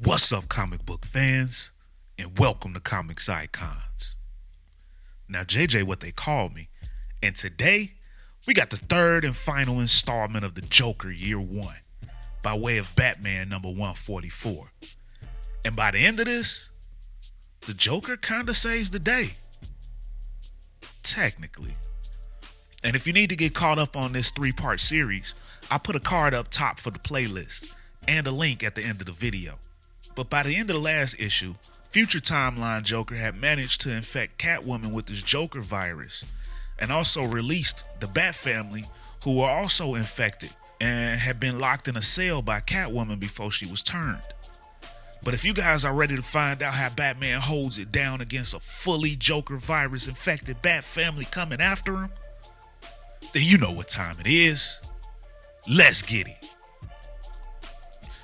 What's up, comic book fans, and welcome to Comics Icons. Now, JJ, what they call me, and today we got the third and final installment of the Joker Year 1 by way of Batman number 144. And by the end of this, the Joker kinda saves the day. Technically. And if you need to get caught up on this 3-part series, I put a card up top for the playlist and a link at the end of the video. But by the end of the last issue, future timeline Joker had managed to infect Catwoman with this Joker virus and also released the Bat family, who were also infected and had been locked in a cell by Catwoman before she was turned. But if you guys are ready to find out how Batman holds it down against a fully Joker virus infected Bat family coming after him, then you know what time it is. Let's get it.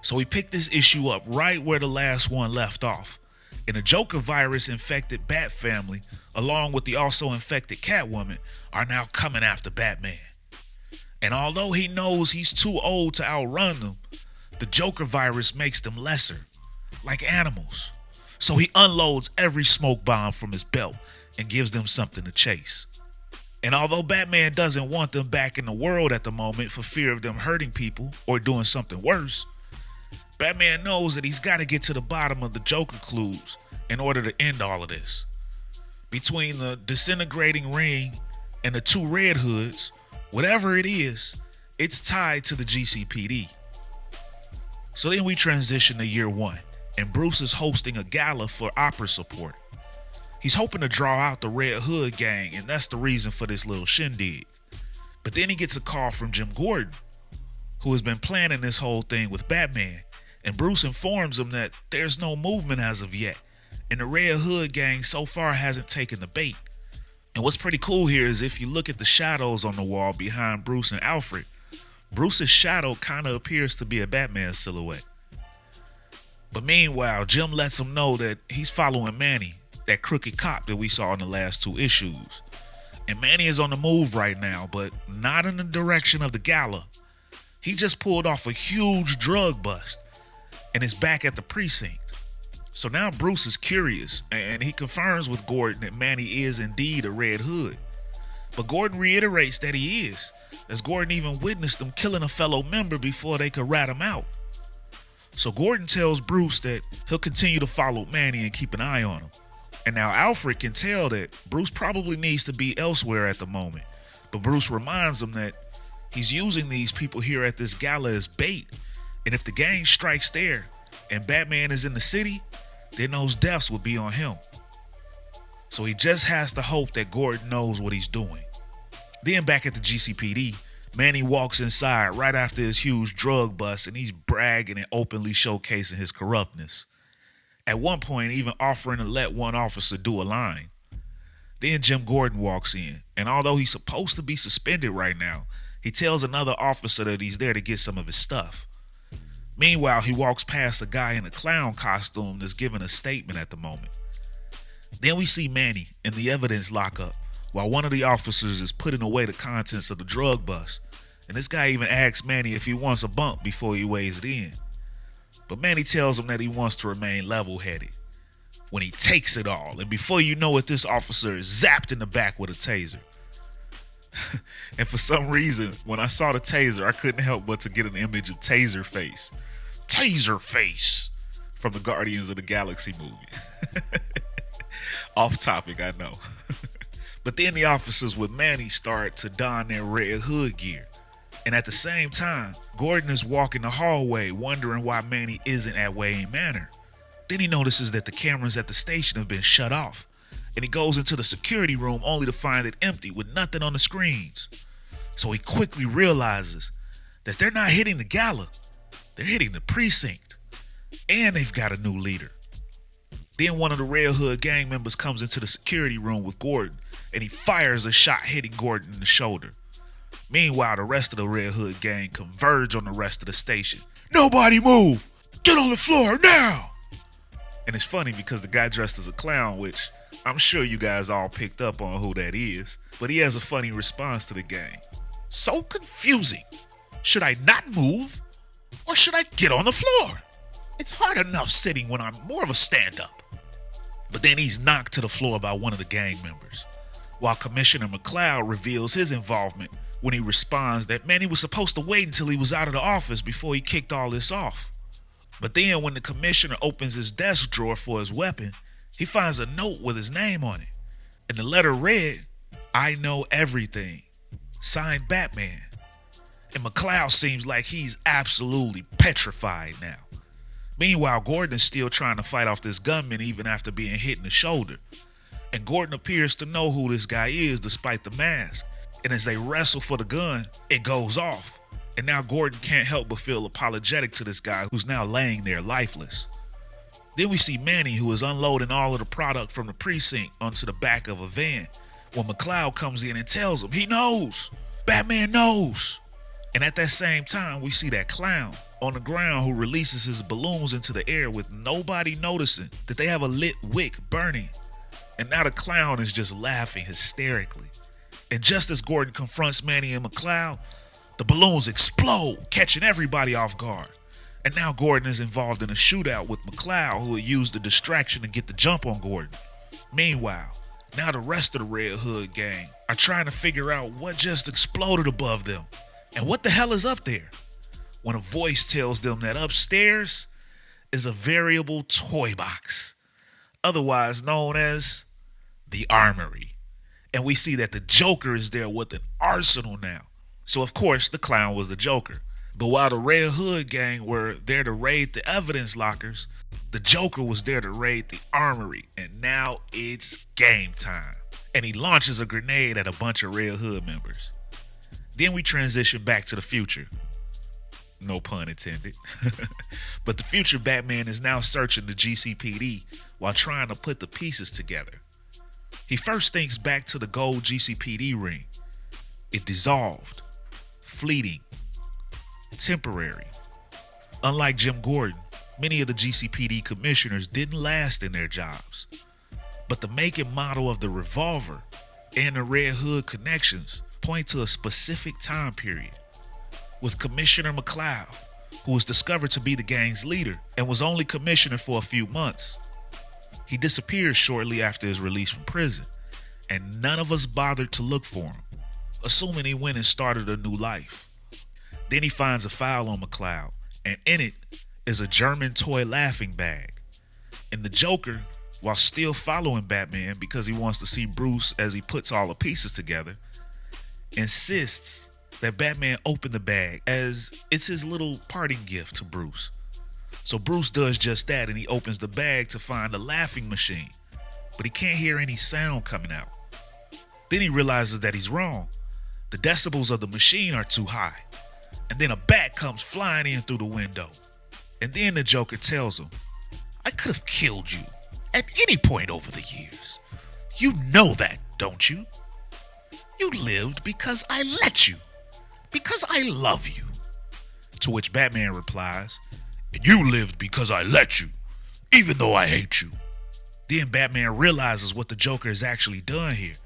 So we picked this issue up right where the last one left off. And the Joker virus infected Bat family, along with the also infected Catwoman, are now coming after Batman. And although he knows he's too old to outrun them, the Joker virus makes them lesser, like animals. So he unloads every smoke bomb from his belt and gives them something to chase. And although Batman doesn't want them back in the world at the moment for fear of them hurting people or doing something worse, Batman knows that he's got to get to the bottom of the Joker clues in order to end all of this. Between the disintegrating ring and the two Red Hoods, whatever it is, it's tied to the GCPD. So then we transition to Year 1, and Bruce is hosting a gala for opera support. He's hoping to draw out the Red Hood gang, and that's the reason for this little shindig. But then he gets a call from Jim Gordon, who has been planning this whole thing with Batman. And Bruce informs him that there's no movement as of yet, and the Red Hood gang so far hasn't taken the bait. And what's pretty cool here is if you look at the shadows on the wall behind Bruce and Alfred, Bruce's shadow kind of appears to be a Batman silhouette. But meanwhile, Jim lets him know that he's following Manny, that crooked cop that we saw in the last 2 issues. And Manny is on the move right now, but not in the direction of the Gala. He just pulled off a huge drug bust and is back at the precinct. So now Bruce is curious, and he confirms with Gordon that Manny is indeed a Red Hood. But Gordon reiterates that he is, as Gordon even witnessed them killing a fellow member before they could rat him out. So Gordon tells Bruce that he'll continue to follow Manny and keep an eye on him. And now Alfred can tell that Bruce probably needs to be elsewhere at the moment, but Bruce reminds him that he's using these people here at this gala as bait. And if the gang strikes there and Batman is in the city, then those deaths will be on him. So he just has to hope that Gordon knows what he's doing. Then back at the GCPD, Manny walks inside right after his huge drug bust, and he's bragging and openly showcasing his corruptness. At one point, even offering to let one officer do a line. Then Jim Gordon walks in, and although he's supposed to be suspended right now, he tells another officer that he's there to get some of his stuff. Meanwhile, he walks past a guy in a clown costume that's giving a statement at the moment. Then we see Manny in the evidence lockup while one of the officers is putting away the contents of the drug bust. And this guy even asks Manny if he wants a bump before he weighs it in. But Manny tells him that he wants to remain level-headed. When he takes it all, and before you know it, this officer is zapped in the back with a taser. And for some reason, when I saw the taser, I couldn't help but to get an image of Taserface. Taserface from the Guardians of the Galaxy movie. Off topic, I know. But then the officers with Manny start to don their Red Hood gear. And at the same time, Gordon is walking the hallway wondering why Manny isn't at Wayne Manor. Then he notices that the cameras at the station have been shut off. And he goes into the security room only to find it empty with nothing on the screens. So he quickly realizes that they're not hitting the gala, they're hitting the precinct. And they've got a new leader. Then one of the Red Hood gang members comes into the security room with Gordon, and he fires a shot hitting Gordon in the shoulder. Meanwhile, the rest of the Red Hood gang converge on the rest of the station. Nobody move! Get on the floor now! And it's funny because the guy dressed as a clown, which I'm sure you guys all picked up on who that is, but he has a funny response to the gang. So confusing. Should I not move? Or should I get on the floor? It's hard enough sitting when I'm more of a stand-up. But then he's knocked to the floor by one of the gang members, while Commissioner McLeod reveals his involvement when he responds that, man, he was supposed to wait until he was out of the office before he kicked all this off. But then when the commissioner opens his desk drawer for his weapon, he finds a note with his name on it. And the letter read, "I know everything," signed Batman. And McLeod seems like he's absolutely petrified now. Meanwhile, Gordon is still trying to fight off this gunman even after being hit in the shoulder. And Gordon appears to know who this guy is despite the mask. And as they wrestle for the gun, it goes off. And now Gordon can't help but feel apologetic to this guy who's now laying there lifeless. Then we see Manny, who is unloading all of the product from the precinct onto the back of a van, when McLeod comes in and tells him he knows. Batman knows. And at that same time, we see that clown on the ground who releases his balloons into the air with nobody noticing that they have a lit wick burning. And now the clown is just laughing hysterically. And just as Gordon confronts Manny and McLeod, the balloons explode, catching everybody off guard. And now Gordon is involved in a shootout with McLeod, who will use the distraction to get the jump on Gordon. Meanwhile, now the rest of the Red Hood gang are trying to figure out what just exploded above them and what the hell is up there, when a voice tells them that upstairs is a variable toy box, otherwise known as the Armory. And we see that the Joker is there with an arsenal now. So of course the clown was the Joker. But while the Red Hood gang were there to raid the evidence lockers, the Joker was there to raid the Armory. And now it's game time. And he launches a grenade at a bunch of Red Hood members. Then we transition back to the future. No pun intended. But the future Batman is now searching the GCPD while trying to put the pieces together. He first thinks back to the gold GCPD ring. It dissolved, fleeting, temporary. Unlike Jim Gordon, many of the GCPD commissioners didn't last in their jobs. But the make and model of the revolver and the Red Hood connections point to a specific time period, with Commissioner McLeod, who was discovered to be the gang's leader and was only commissioner for a few months. He disappeared shortly after his release from prison, and none of us bothered to look for him, assuming he went and started a new life. Then he finds a file on McLeod, and in it is a German toy laughing bag. And the Joker, while still following Batman because he wants to see Bruce as he puts all the pieces together, insists that Batman open the bag as it's his little parting gift to Bruce. So Bruce does just that, and he opens the bag to find a laughing machine, but he can't hear any sound coming out. Then he realizes that he's wrong. The decibels of the machine are too high. And then a bat comes flying in through the window. And then the Joker tells him, "I could have killed you at any point over the years. You know that, don't you? You lived because I let you. Because I love you." To which Batman replies, "And you lived because I let you, even though I hate you." Then Batman realizes what the Joker has actually done here.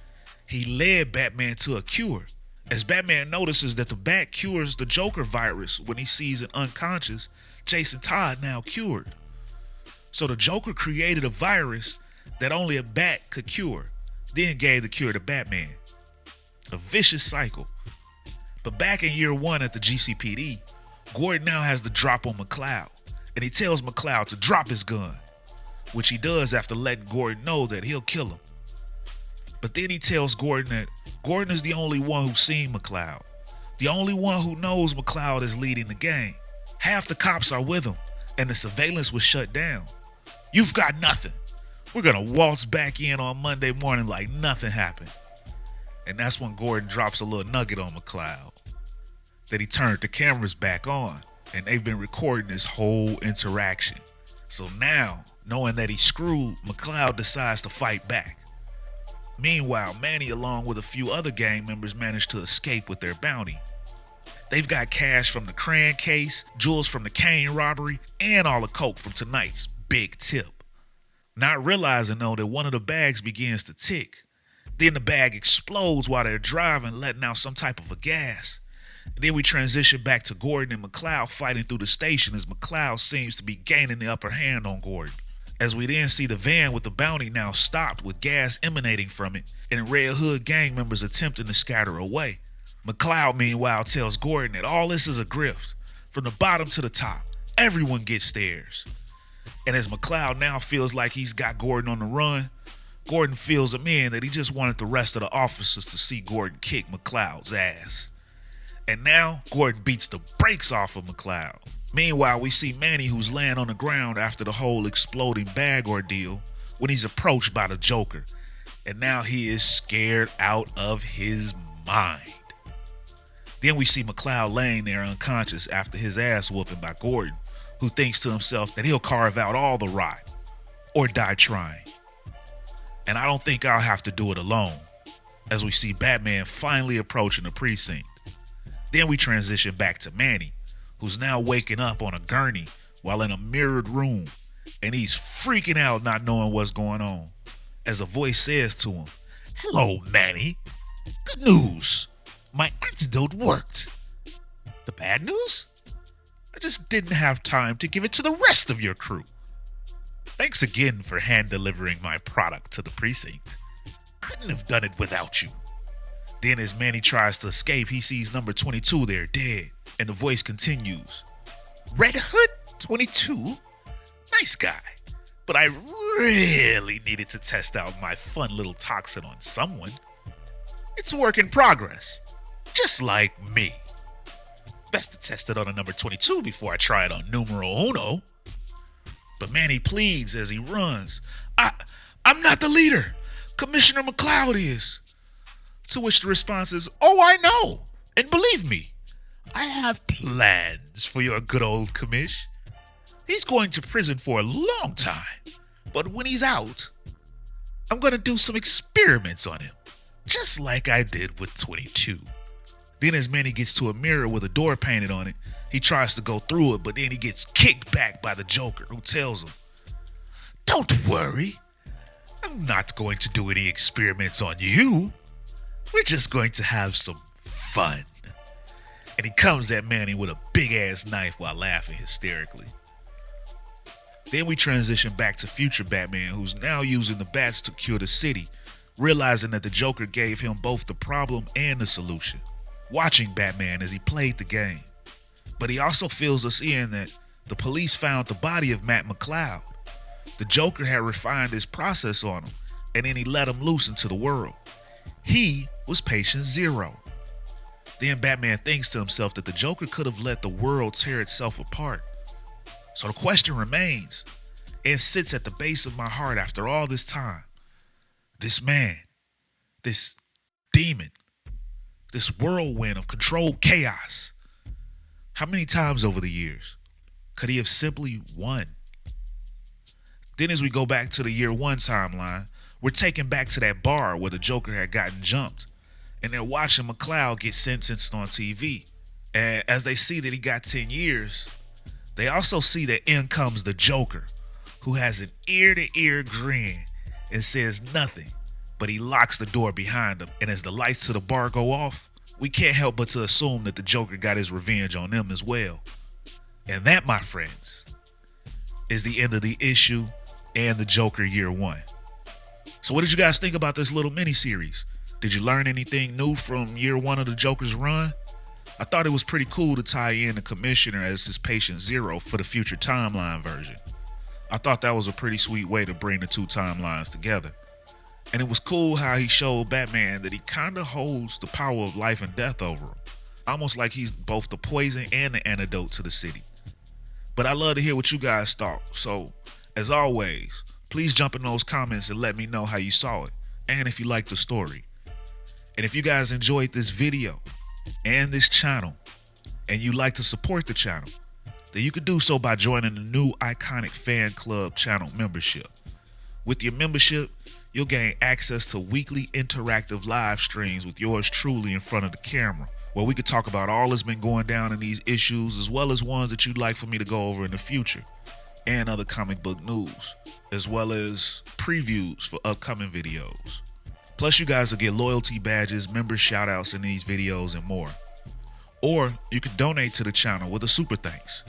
He led Batman to a cure, as Batman notices that the bat cures the Joker virus when he sees an unconscious Jason Todd now cured. So the Joker created a virus that only a bat could cure, then gave the cure to Batman. A vicious cycle. But back in year one at the GCPD, Gordon now has the drop on McLeod, and he tells McLeod to drop his gun, which he does after letting Gordon know that he'll kill him. But then he tells Gordon that Gordon is the only one who's seen McLeod, the only one who knows McLeod is leading the gang. Half the cops are with him, and the surveillance was shut down. You've got nothing. We're gonna waltz back in on Monday morning like nothing happened. And that's when Gordon drops a little nugget on McLeod, that he turned the cameras back on, and they've been recording this whole interaction. So now, knowing that he's screwed, McLeod decides to fight back. Meanwhile, Manny, along with a few other gang members, manage to escape with their bounty. They've got cash from the Cran case, jewels from the Kane robbery, and all the coke from tonight's big tip. Not realizing, though, that one of the bags begins to tick. Then the bag explodes while they're driving, letting out some type of a gas. And then we transition back to Gordon and McCloud fighting through the station as McCloud seems to be gaining the upper hand on Gordon. As we then see the van with the bounty now stopped with gas emanating from it and Red Hood gang members attempting to scatter away. McCloud meanwhile tells Gordon that all this is a grift. From the bottom to the top, everyone gets theirs. And as McCloud now feels like he's got Gordon on the run, Gordon fills him in that he just wanted the rest of the officers to see Gordon kick McCloud's ass. And now, Gordon beats the brakes off of McCloud. Meanwhile, we see Manny, who's laying on the ground after the whole exploding bag ordeal, when he's approached by the Joker. And now he is scared out of his mind. Then we see McCloud laying there unconscious after his ass whooping by Gordon, who thinks to himself that he'll carve out all the rot, or die trying. And I don't think I'll have to do it alone, as we see Batman finally approaching the precinct. Then we transition back to Manny, who's now waking up on a gurney while in a mirrored room, and he's freaking out not knowing what's going on, as a voice says to him, "Hello, Manny. Good news. My antidote worked. The bad news? I just didn't have time to give it to the rest of your crew. Thanks again for hand-delivering my product to the precinct. Couldn't have done it without you." Then as Manny tries to escape, he sees number 22 there, dead. And the voice continues, "Red Hood 22? Nice guy. But I really needed to test out my fun little toxin on someone. It's a work in progress. Just like me. Best to test it on a number 22 before I try it on numero uno." But Manny pleads as he runs, I'm not the leader. Commissioner McCloud is." To which the response is, "Oh, I know. And believe me, I have plans for your good old commish. He's going to prison for a long time. But when he's out, I'm going to do some experiments on him. Just like I did with 22. Then as Manny gets to a mirror with a door painted on it, he tries to go through it, but then he gets kicked back by the Joker, who tells him, "Don't worry. I'm not going to do any experiments on you. We're just going to have some fun." And he comes at Manny with a big-ass knife while laughing hysterically. Then we transition back to future Batman, who's now using the bats to cure the city, realizing that the Joker gave him both the problem and the solution, watching Batman as he played the game. But he also fills us in that the police found the body of Matt McCloud. The Joker had refined his process on him, and then he let him loose into the world. He was patient zero. Then Batman thinks to himself that the Joker could have let the world tear itself apart. So the question remains, and sits at the base of my heart after all this time. This man, this demon, this whirlwind of controlled chaos, how many times over the years could he have simply won? Then as we go back to the year one timeline, we're taken back to that bar where the Joker had gotten jumped, and they're watching McCloud get sentenced on TV. And as they see that he got 10 years, they also see that in comes the Joker, who has an ear-to-ear grin and says nothing, but he locks the door behind him. And as the lights to the bar go off, we can't help but to assume that the Joker got his revenge on them as well. And that, my friends, is the end of the issue and the Joker year one. So what did you guys think about this little mini-series? Did you learn anything new from year one of the Joker's run? I thought it was pretty cool to tie in the Commissioner as his patient zero for the future timeline version. I thought that was a pretty sweet way to bring the two timelines together. And it was cool how he showed Batman that he kind of holds the power of life and death over him. Almost like he's both the poison and the antidote to the city. But I love to hear what you guys thought. So, as always, please jump in those comments and let me know how you saw it. And if you liked the story. And if you guys enjoyed this video and this channel, and you'd like to support the channel, then you can do so by joining the new Iconic Fan Club channel membership. With your membership, you'll gain access to weekly interactive live streams with yours truly in front of the camera, where we could talk about all that's been going down in these issues, as well as ones that you'd like for me to go over in the future, and other comic book news, as well as previews for upcoming videos. Plus, you guys will get loyalty badges, member shoutouts in these videos, and more. Or you can donate to the channel with a super thanks.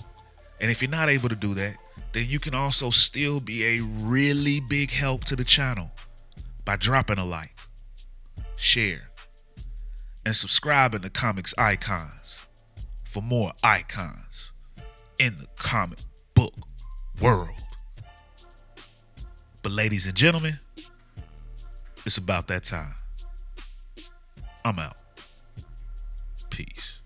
And if you're not able to do that, then you can also still be a really big help to the channel by dropping a like, share, and subscribing to Comics Icons for more icons in the comic book world. But ladies and gentlemen, it's about that time. I'm out. Peace.